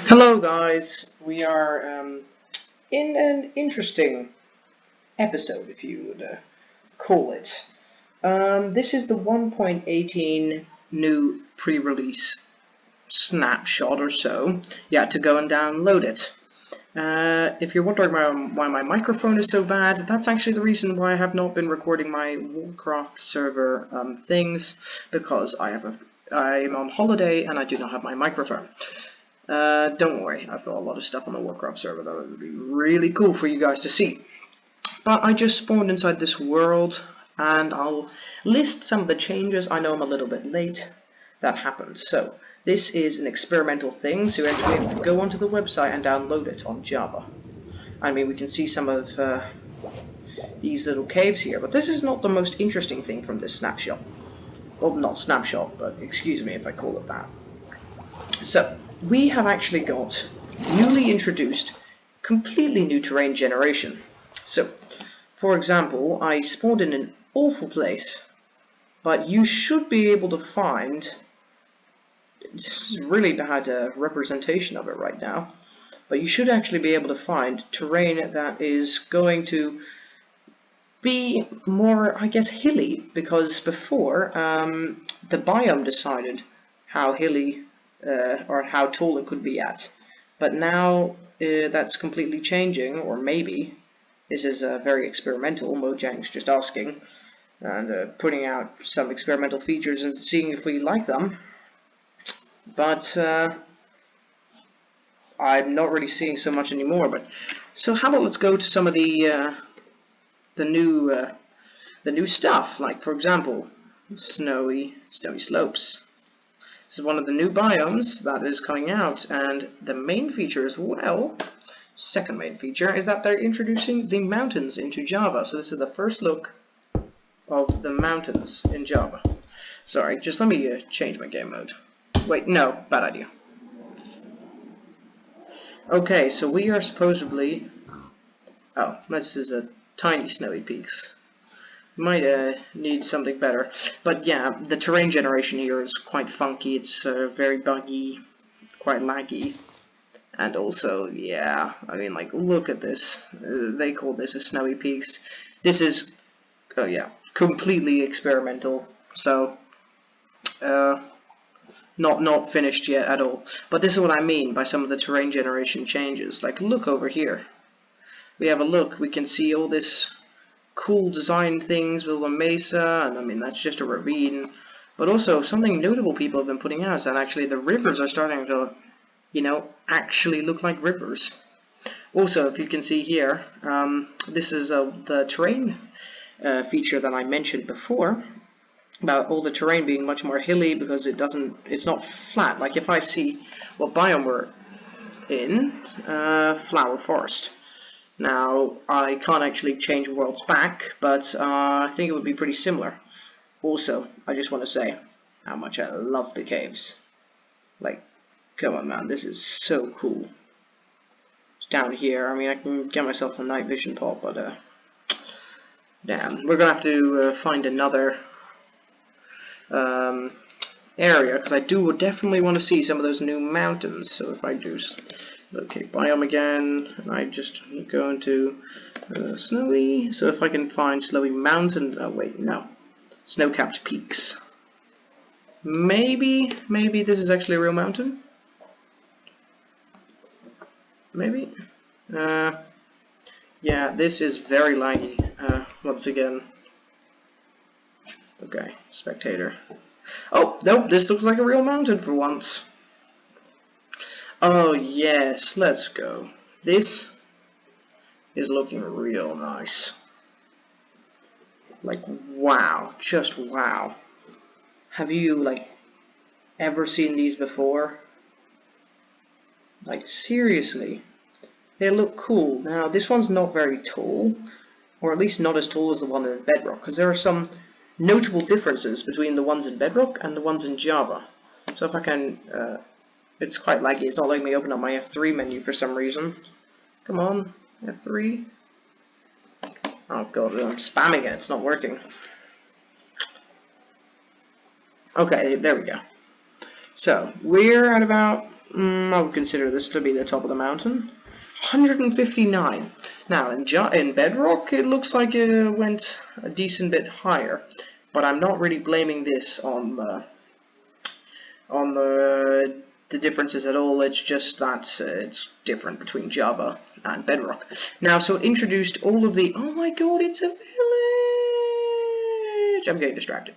Hello guys, we are in an interesting episode, if you would call it. This is the 1.18 new pre-release snapshot or so. You had to go and download it. If you're wondering why my microphone is so bad, that's actually the reason why I have not been recording my Warcraft server things, because I'm on holiday and I do not have my microphone. Don't worry, I've got a lot of stuff on the Warcraft server that would be really cool for you guys to see. But I just spawned inside this world, and I'll list some of the changes. I know I'm a little bit late. That happened. So, this is an experimental thing, so you actually have to go onto the website and download it on Java. I mean, we can see some of these little caves here, but this is not the most interesting thing from this snapshot. Well, not snapshot, but excuse me if I call it that. So, we have actually got newly introduced, completely new terrain generation. So, for example, I spawned in an awful place, but you should be able to find, this is really bad representation of it right now, but you should actually be able to find terrain that is going to be more, I guess, hilly, because before the biome decided how hilly or how tall it could be at, but now that's completely changing, or maybe this is very experimental. Mojang's just asking and putting out some experimental features and seeing if we like them, but I'm not really seeing so much anymore. But so how about let's go to some of the new stuff, like for example snowy slopes. This is one of the new biomes that is coming out, and the main feature as well, second main feature, is that they're introducing the mountains into Java. So this is the first look of the mountains in Java. Sorry, just let me change my game mode. Wait, no, bad idea. Okay, so we are supposedly... Oh, this is a tiny snowy peaks. Might need something better. But yeah, the terrain generation here is quite funky. It's very buggy, quite laggy. And also, yeah, I mean, like, look at this. They call this a snowy peaks. This is, oh yeah, completely experimental. So, not finished yet at all. But this is what I mean by some of the terrain generation changes. Like, look over here. We have a look. We can see all this cool design things with a mesa, and I mean that's just a ravine, but also something notable people have been putting out is that actually the rivers are starting to, you know, actually look like rivers. Also, if you can see here, this is the terrain feature that I mentioned before about all the terrain being much more hilly because it's not flat. Like if I see what biome we're in, flower forest. Now, I can't actually change worlds back, but I think it would be pretty similar. Also, I just want to say how much I love the caves. Like, come on man, this is so cool. It's down here, I mean I can get myself a night vision pot, but damn, we're gonna have to find another area, because I do definitely want to see some of those new mountains. So if I do locate biome again, and I just go into snowy, so if I can find snowy mountain, oh wait, no, snow-capped peaks. Maybe this is actually a real mountain. Maybe. Yeah, this is very laggy. Once again. Okay, spectator. Oh, nope, this looks like a real mountain for once. Oh yes, let's go. This is looking real nice. Like, wow, just wow. Have you, like, ever seen these before? Like, seriously. They look cool. Now, this one's not very tall, or at least not as tall as the one in Bedrock, because there are some notable differences between the ones in Bedrock and the ones in Java. So if I can, it's quite laggy. It's not letting me open up my F3 menu for some reason. Come on, F3. Oh god, I'm spamming it. It's not working. Okay, there we go. So we're at about, I would consider this to be the top of the mountain, 159. Now in Bedrock it looks like it went a decent bit higher, but I'm not really blaming this on the differences at all. It's just that it's different between Java and Bedrock. Now, so it introduced all of the, oh my god, it's a village! I'm getting distracted.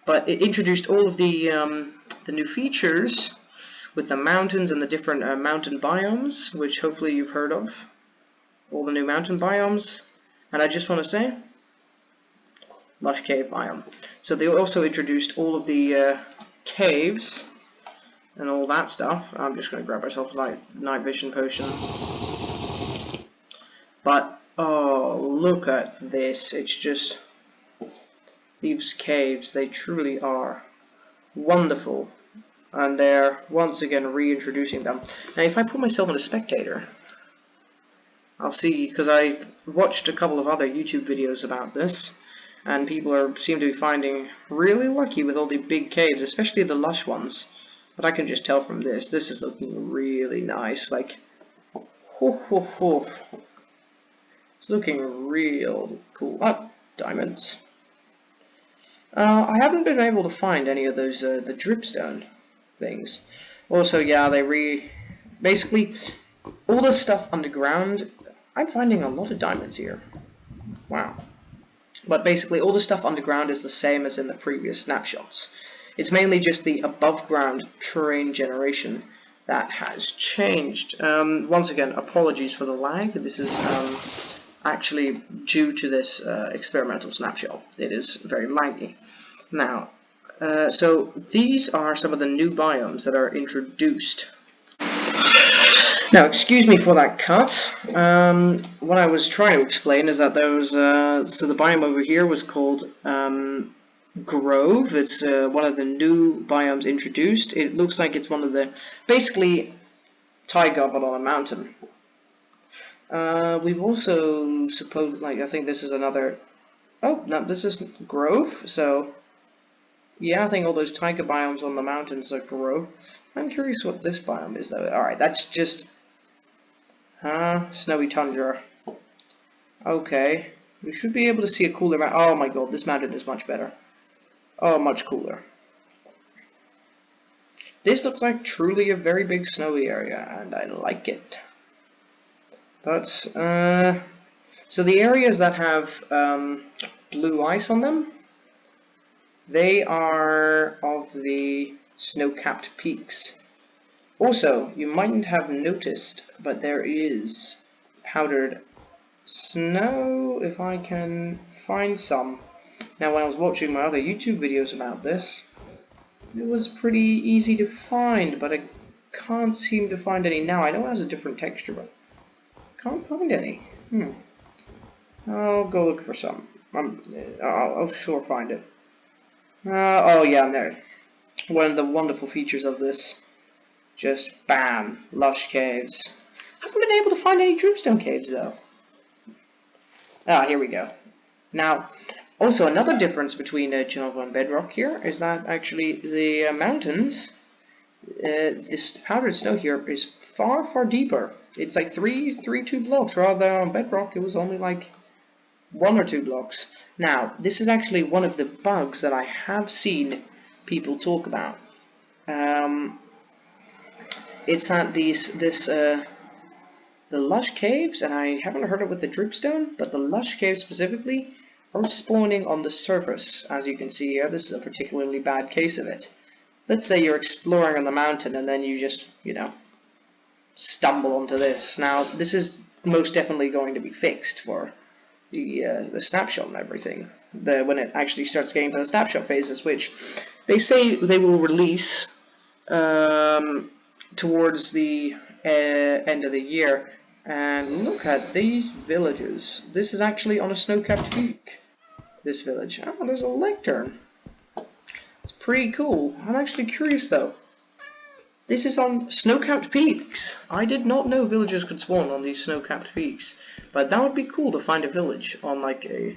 But it introduced all of the new features with the mountains and the different mountain biomes, which hopefully you've heard of. All the new mountain biomes. And I just want to say, lush cave biome. So they also introduced all of the caves and all that stuff. I'm just going to grab myself a night vision potion. But, oh, look at this. It's just, these caves, they truly are wonderful. And they're once again reintroducing them. Now, if I put myself in a spectator, I'll see, because I've watched a couple of other YouTube videos about this, and people seem to be finding really lucky with all the big caves, especially the lush ones. But I can just tell from this is looking really nice. Like, it's looking real cool. Oh, diamonds. I haven't been able to find any of those the dripstone things. Also, yeah, basically all the stuff underground. I'm finding a lot of diamonds here. Wow. But basically all the stuff underground is the same as in the previous snapshots. It's mainly just the above ground terrain generation that has changed. Once again, apologies for the lag. This is actually due to this experimental snapshot. It is very laggy. Now, so these are some of the new biomes that are introduced. Now, excuse me for that cut. What I was trying to explain is that there was, so the biome over here was called Grove. It's one of the new biomes introduced. It looks like it's one of the, basically, taiga but on a mountain. We've also I think this is another, oh, no, this is Grove, so, yeah, I think all those taiga biomes on the mountains are Grove. I'm curious what this biome is, though. Alright, that's just, snowy tundra. Okay, we should be able to see a cooler mountain. Oh my god, this mountain is much better. Oh, much cooler. This looks like truly a very big snowy area, and I like it. But, so the areas that have blue ice on them, they are of the snow-capped peaks. Also, you mightn't have noticed, but there is powdered snow, if I can find some. Now, when I was watching my other YouTube videos about this, it was pretty easy to find, but I can't seem to find any now. I know it has a different texture, but can't find any. I'll go look for some. I'll sure find it. Oh yeah, I'm there. One of the wonderful features of this. Just bam, lush caves. I haven't been able to find any dripstone caves though. Ah, here we go. Now, also another difference between Java and Bedrock here is that actually the mountains, this powdered snow here is far deeper. It's like 2 blocks, rather than on Bedrock it was only like 1 or 2 blocks. Now, this is actually one of the bugs that I have seen people talk about. It's that the lush caves, and I haven't heard it with the dripstone, but the lush caves specifically are spawning on the surface. As you can see here, this is a particularly bad case of it. Let's say you're exploring on the mountain and then you just, stumble onto this. Now, this is most definitely going to be fixed for the snapshot and everything. When it actually starts getting to the snapshot phases, which they say they will release towards the end of the year. And look at these villages. This is actually on a snow-capped peak. This village. Oh, there's a lectern. It's pretty cool. I'm actually curious though. This is on snow-capped peaks. I did not know villagers could spawn on these snow-capped peaks, but that would be cool to find a village on like a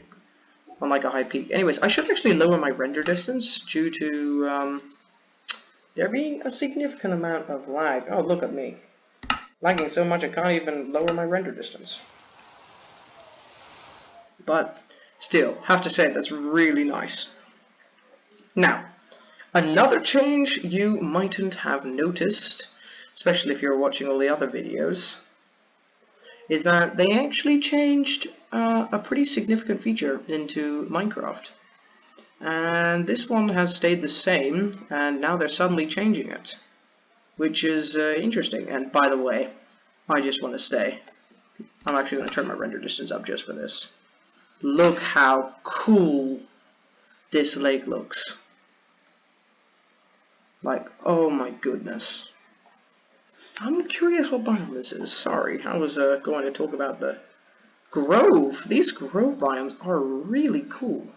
high peak. Anyways, I should actually lower my render distance due to there being a significant amount of lag. Oh, look at me. Lagging so much I can't even lower my render distance. But still, have to say that's really nice. Now, another change you mightn't have noticed, especially if you're watching all the other videos, is that they actually changed a pretty significant feature into Minecraft. And this one has stayed the same, and now they're suddenly changing it, which is interesting. And by the way, I just want to say, I'm actually going to turn my render distance up just for this. Look how cool this lake looks. Like, oh my goodness. I'm curious what biome this is. Sorry, I was going to talk about the grove. These grove biomes are really cool.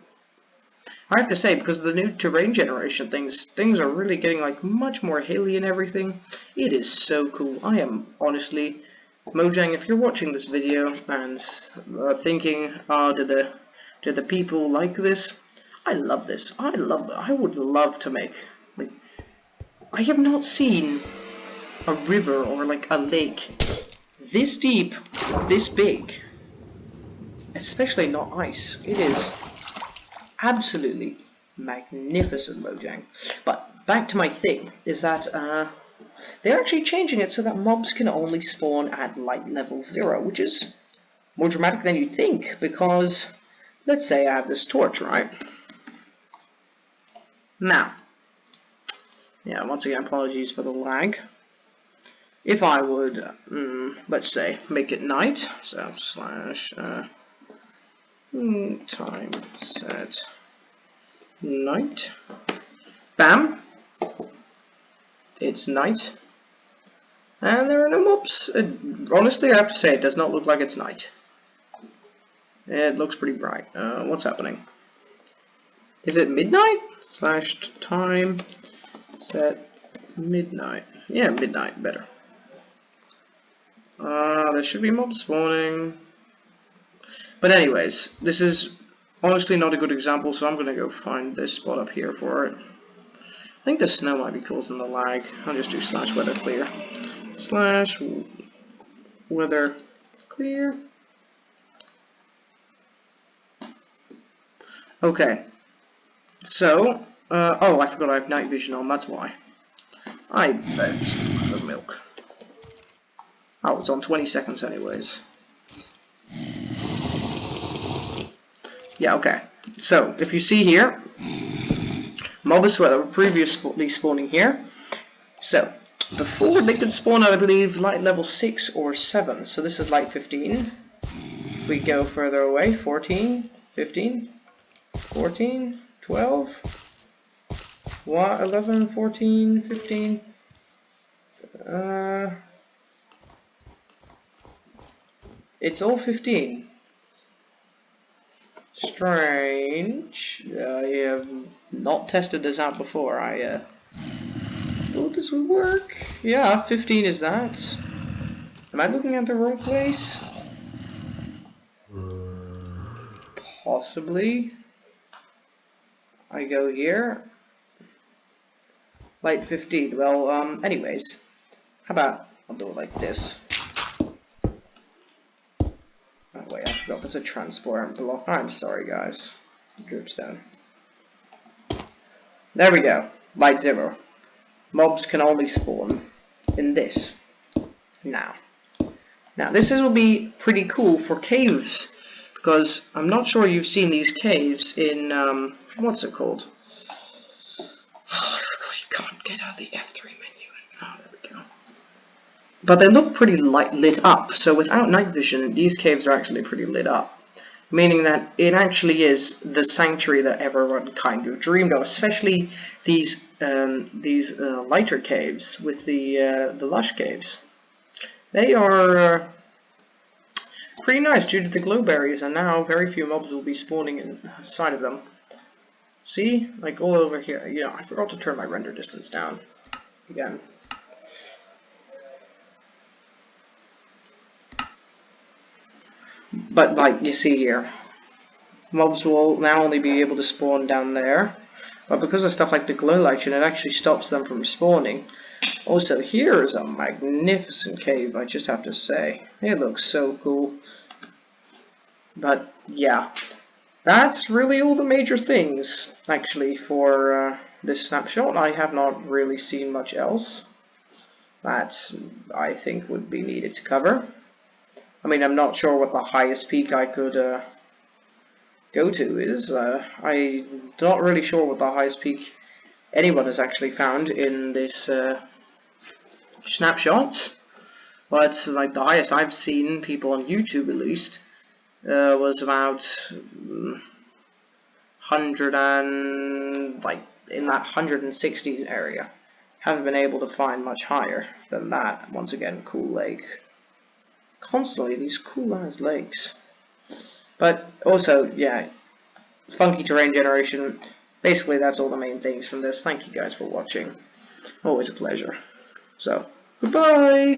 I have to say, because of the new terrain generation things are really getting like much more hilly and everything. It is so cool. I am honestly, Mojang, if you're watching this video and thinking, oh, did the people like this? I love this. I would love to make, like, I have not seen a river or like a lake this deep, this big, especially not ice. It is absolutely magnificent, Mojang. But back to my thing, is that they're actually changing it so that mobs can only spawn at light level 0, which is more dramatic than you'd think, because let's say I have this torch, right? Now, yeah, once again, apologies for the lag. If I would, let's say, make it night, so slash time set night, bam, it's night, and there are no mobs. Honestly, I have to say, it does not look like it's night. It looks pretty bright. What's happening? Is it midnight? Slash time set midnight. Yeah, midnight, better. There should be mobs spawning. But anyways, this is honestly not a good example, so I'm going to go find this spot up here for it. I think the snow might be causing the lag. I'll just do slash weather clear. Slash weather clear. Okay. So, oh, I forgot I have night vision on, that's why. I bet the milk. Oh, it's on 20 seconds anyways. Yeah, okay. So, if you see here, mobs were previously spawning here. So, before they could spawn at, I believe, light level 6 or 7. So this is light 15. If we go further away, 14, 15, 14, 12, 11, 14, 15. It's all 15. Strange. I have not tested this out before. I thought this would work. Yeah, 15 is that. Am I looking at the wrong place? Possibly. I go here. Light 15. Well, anyways. How about I'll do it like this. Oh wait, I forgot there's a transparent block. I'm sorry guys. Drips down. There we go. Light 0. Mobs can only spawn in this. Now this will be pretty cool for caves, because I'm not sure you've seen these caves in what's it called? Oh, you can't get out of the F3 menu. Oh, there we go. But they look pretty lit up, so without night vision, these caves are actually pretty lit up. Meaning that it actually is the sanctuary that everyone kind of dreamed of, especially these lighter caves with the lush caves. They are pretty nice due to the glow berries, and now very few mobs will be spawning inside of them. See, like all over here. You know, I forgot to turn my render distance down again. But like you see here, mobs will now only be able to spawn down there. But because of stuff like the glow lighting, it actually stops them from spawning. Also, here is a magnificent cave, I just have to say. It looks so cool. But yeah, that's really all the major things, actually, for this snapshot. I have not really seen much else that I think would be needed to cover. I mean, I'm not sure what the highest peak I could go to is. I'm not really sure what the highest peak anyone has actually found in this snapshot. But like the highest I've seen, people on YouTube at least, was about 100 and like in that 160s area. Haven't been able to find much higher than that. Once again, cool lake. Constantly these cool ass lakes. But also, yeah, funky terrain generation. Basically, that's all the main things from this. Thank you guys for watching. Always a pleasure. So, goodbye!